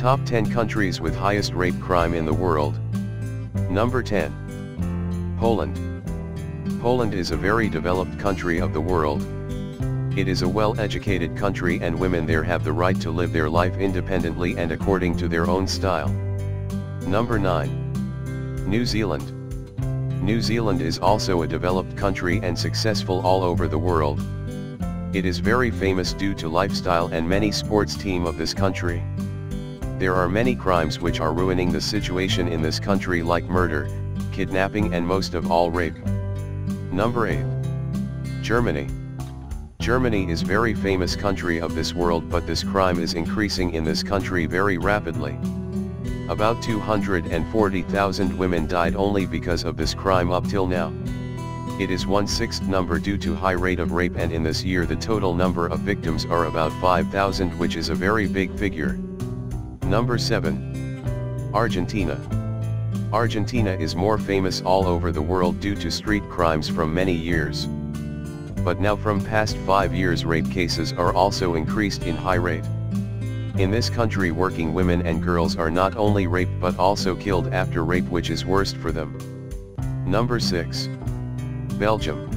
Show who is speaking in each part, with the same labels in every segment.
Speaker 1: Top 10 countries with highest rape crime in the world. Number 10. Poland. Poland is a very developed country of the world. It is a well-educated country and women there have the right to live their life independently and according to their own style. Number 9. New Zealand. New Zealand is also a developed country and successful all over the world. It is very famous due to lifestyle and many sports team of this country. There are many crimes which are ruining the situation in this country like murder, kidnapping and most of all rape. Number 8. Germany. Germany is very famous country of this world, but this crime is increasing in this country very rapidly. About 240,000 women died only because of this crime up till now. It is 1/6 number due to high rate of rape, and in this year the total number of victims are about 5,000, which is a very big figure. Number 7. Argentina. Argentina is more famous all over the world due to street crimes from many years. But now from past 5 years rape cases are also increased in high rate. In this country working women and girls are not only raped but also killed after rape, which is worst for them. Number 6. Belgium.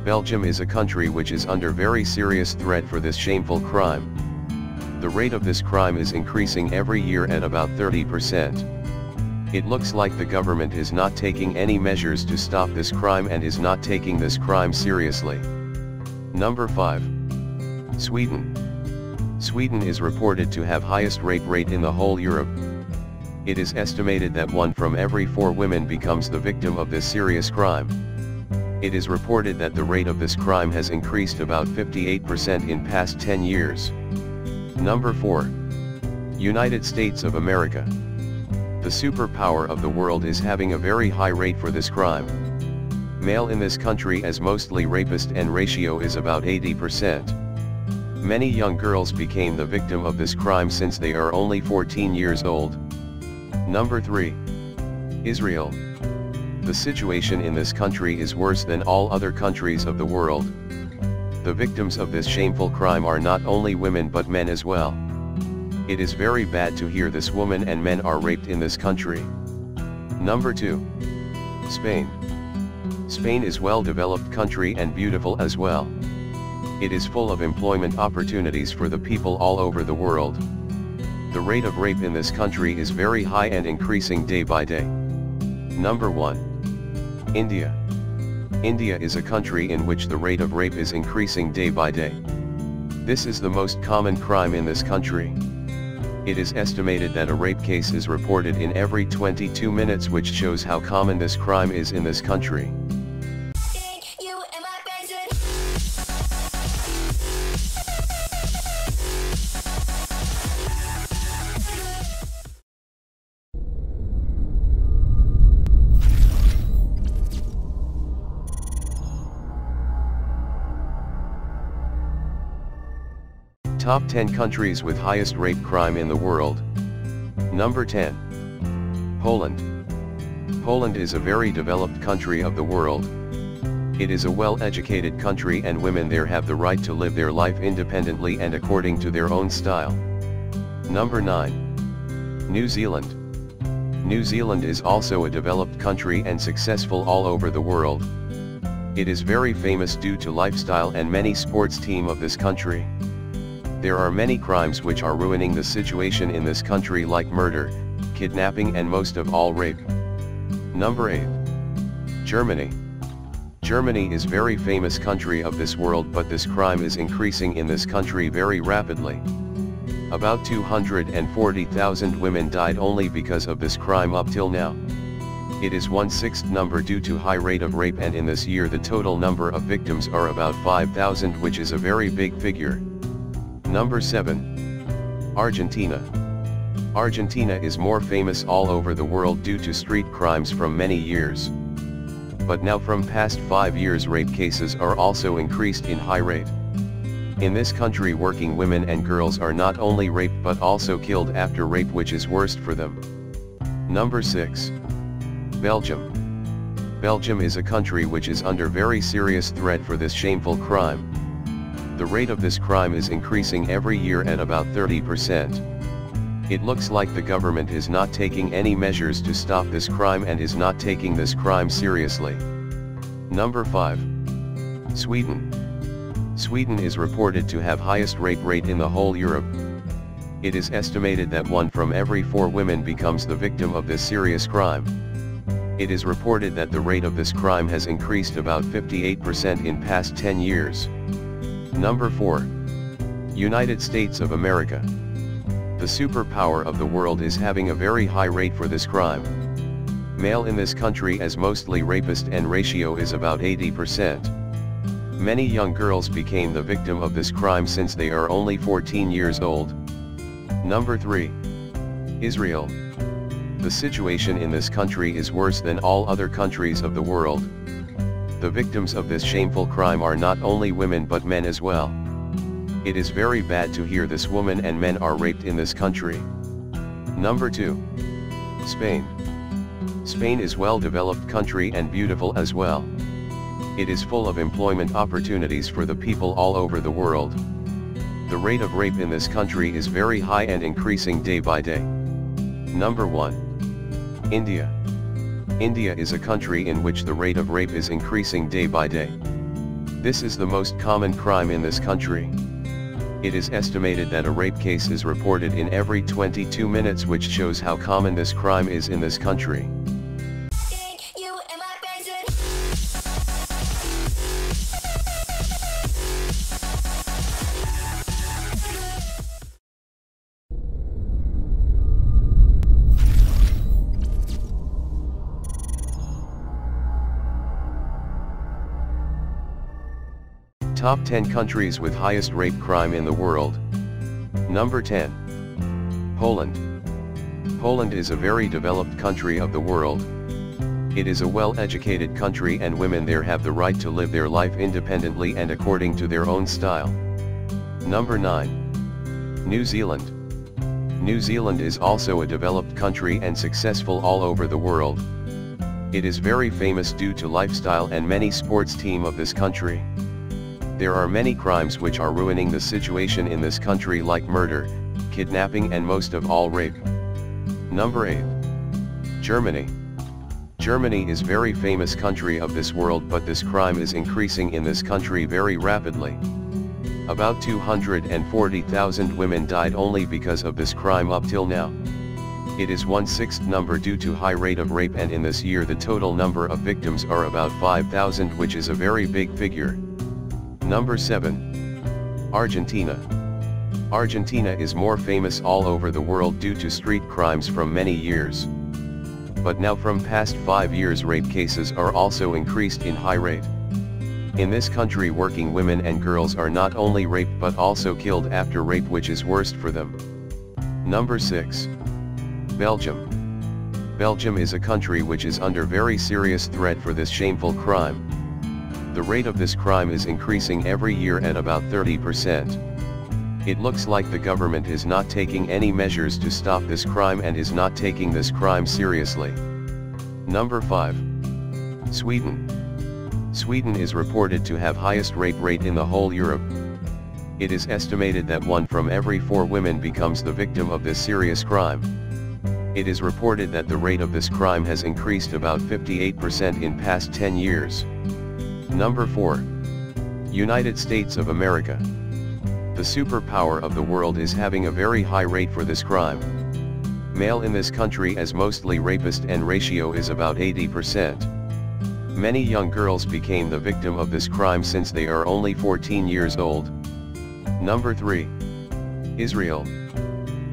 Speaker 1: Belgium is a country which is under very serious threat for this shameful crime. The rate of this crime is increasing every year at about 30%. It looks like the government is not taking any measures to stop this crime and is not taking this crime seriously. Number 5. Sweden. Sweden is reported to have highest rape rate in the whole Europe. It is estimated that 1 from every 4 women becomes the victim of this serious crime. It is reported that the rate of this crime has increased about 58% in past 10 years. Number 4. United States of America. The superpower of the world is having a very high rate for this crime. Male in this country as mostly rapist and ratio is about 80%. Many young girls became the victim of this crime since they are only 14 years old. Number 3. Israel. The situation in this country is worse than all other countries of the world. The victims of this shameful crime are not only women but men as well. It is very bad to hear this woman and men are raped in this country. Number 2. Spain. Spain is well-developed country and beautiful as well. It is full of employment opportunities for the people all over the world. The rate of rape in this country is very high and increasing day by day. Number 1. India. India is a country in which the rate of rape is increasing day by day. This is the most common crime in this country. It is estimated that a rape case is reported in every 22 minutes, which shows how common this crime is in this country. Top 10 countries with highest rape crime in the world. Number 10. Poland. Poland is a very developed country of the world. It is a well-educated country and women there have the right to live their life independently and according to their own style. Number 9. New Zealand. New Zealand is also a developed country and successful all over the world. It is very famous due to lifestyle and many sports team of this country. There are many crimes which are ruining the situation in this country like murder, kidnapping and most of all rape. Number 8. Germany. Germany is very famous country of this world, but this crime is increasing in this country very rapidly. About 240,000 women died only because of this crime up till now. It is 1/6 number due to high rate of rape, and in this year the total number of victims are about 5,000, which is a very big figure. Number 7. Argentina. Argentina is more famous all over the world due to street crimes from many years. But now from past 5 years rape cases are also increased in high rate. In this country working women and girls are not only raped but also killed after rape, which is worst for them. Number 6. Belgium. Belgium is a country which is under very serious threat for this shameful crime. The rate of this crime is increasing every year at about 30%. It looks like the government is not taking any measures to stop this crime and is not taking this crime seriously. Number 5. Sweden. Sweden is reported to have highest rape rate in the whole Europe. It is estimated that 1 from every 4 women becomes the victim of this serious crime. It is reported that the rate of this crime has increased about 58% in past 10 years. Number 4. United States of America. The superpower of the world is having a very high rate for this crime. Male in this country as mostly rapist and ratio is about 80%. Many young girls became the victim of this crime since they are only 14 years old. Number 3. Israel. The situation in this country is worse than all other countries of the world. The victims of this shameful crime are not only women but men as well. It is very bad to hear this woman and men are raped in this country. Number 2. Spain. Spain is well-developed country and beautiful as well. It is full of employment opportunities for the people all over the world. The rate of rape in this country is very high and increasing day by day. Number 1. India. India is a country in which the rate of rape is increasing day by day. This is the most common crime in this country. It is estimated that a rape case is reported in every 22 minutes, which shows how common this crime is in this country. Top 10 countries with highest rape crime in the world. Number 10. Poland. Poland is a very developed country of the world. It is a well-educated country and women there have the right to live their life independently and according to their own style. Number 9. New Zealand. New Zealand is also a developed country and successful all over the world. It is very famous due to lifestyle and many sports team of this country. There are many crimes which are ruining the situation in this country like murder, kidnapping and most of all rape. Number 8. Germany. Germany is very famous country of this world, but this crime is increasing in this country very rapidly. About 240,000 women died only because of this crime up till now. It is 1/6 number due to high rate of rape, and in this year the total number of victims are about 5,000, which is a very big figure. Number 7. Argentina. Argentina is more famous all over the world due to street crimes from many years. But now from past 5 years rape cases are also increased in high rate. In this country working women and girls are not only raped but also killed after rape, which is worst for them. Number 6. Belgium. Belgium is a country which is under very serious threat for this shameful crime. The rate of this crime is increasing every year at about 30%. It looks like the government is not taking any measures to stop this crime and is not taking this crime seriously. Number 5. Sweden. Sweden is reported to have highest rape rate in the whole Europe. It is estimated that 1 from every 4 women becomes the victim of this serious crime. It is reported that the rate of this crime has increased about 58% in past 10 years. Number 4. United States of America. The superpower of the world is having a very high rate for this crime. Male in this country as mostly rapist and ratio is about 80%. Many young girls became the victim of this crime since they are only 14 years old. Number 3. Israel.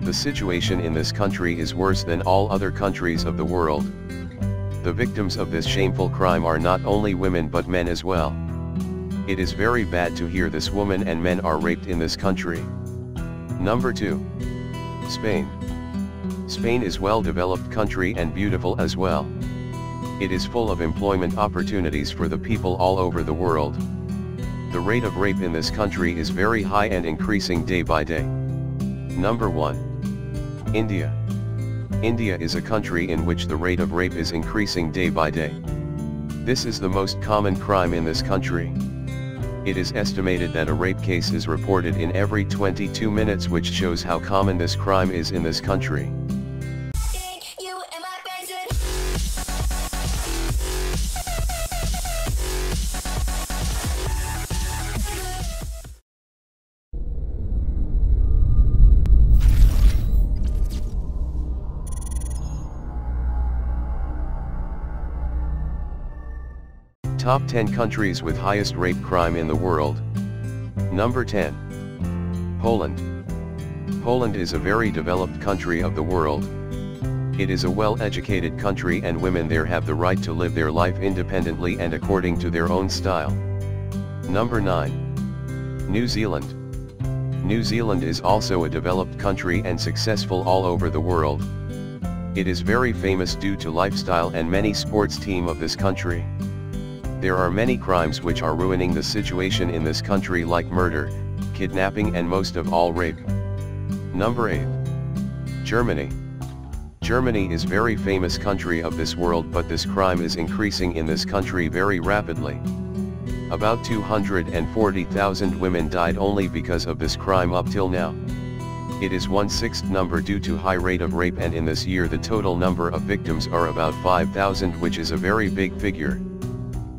Speaker 1: The situation in this country is worse than all other countries of the world. The victims of this shameful crime are not only women but men as well. It is very bad to hear this woman and men are raped in this country. Number 2. Spain. Spain is well-developed country and beautiful as well. It is full of employment opportunities for the people all over the world. The rate of rape in this country is very high and increasing day by day. Number 1. India. India is a country in which the rate of rape is increasing day by day. This is the most common crime in this country. It is estimated that a rape case is reported in every 22 minutes, which shows how common this crime is in this country. Top 10 countries with highest rape crime in the world. Number 10. Poland. Poland is a very developed country of the world. It is a well-educated country, and women there have the right to live their life independently and according to their own style. Number 9. New Zealand. New Zealand is also a developed country and successful all over the world. It is very famous due to lifestyle and many sports team of this country. There are many crimes which are ruining the situation in this country, like murder, kidnapping, and most of all rape. Number 8. Germany. Germany is very famous country of this world, but this crime is increasing in this country very rapidly. About 240,000 women died only because of this crime up till now. It is 1/6 number due to high rate of rape, and in this year the total number of victims are about 5,000, which is a very big figure.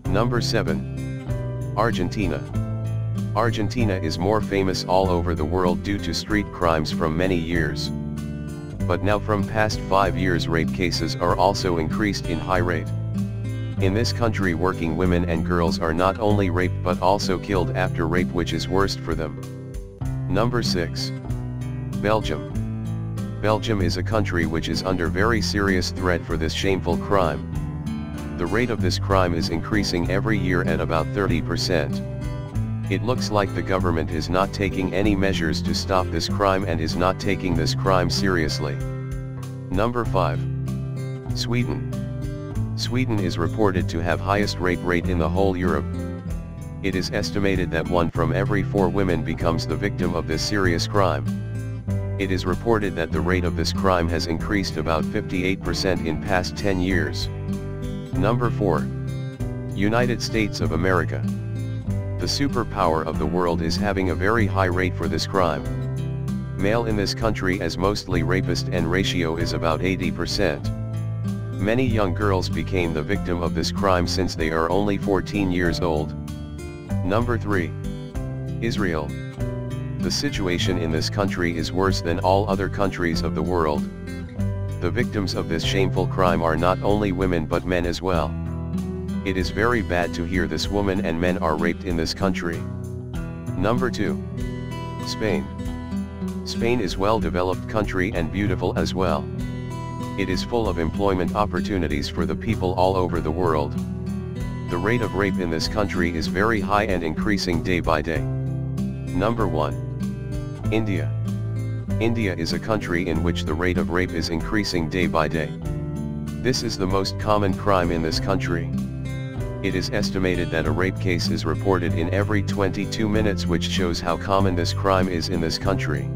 Speaker 1: Number 7. Argentina. Argentina is more famous all over the world due to street crimes from many years. But now from past 5 years rape cases are also increased in high rate. In this country working women and girls are not only raped but also killed after rape, which is worst for them. Number 6. Belgium. Belgium is a country which is under very serious threat for this shameful crime. The rate of this crime is increasing every year at about 30%. It looks like the government is not taking any measures to stop this crime and is not taking this crime seriously. Number 5. Sweden. Sweden is reported to have highest rape rate in the whole Europe. It is estimated that 1 from every 4 women becomes the victim of this serious crime. It is reported that the rate of this crime has increased about 58% in past 10 years. Number 4. United States of America. The superpower of the world is having a very high rate for this crime. Male in this country as mostly rapist, and ratio is about 80%. Many young girls became the victim of this crime since they are only 14 years old. Number 3. Israel. The situation in this country is worse than all other countries of the world. The victims of this shameful crime are not only women but men as well. It is very bad to hear this woman and men are raped in this country. Number 2. Spain. Spain is well-developed country and beautiful as well. It is full of employment opportunities for the people all over the world. The rate of rape in this country is very high and increasing day by day. Number 1. India. India is a country in which the rate of rape is increasing day by day. This is the most common crime in this country. It is estimated that a rape case is reported in every 22 minutes, which shows how common this crime is in this country.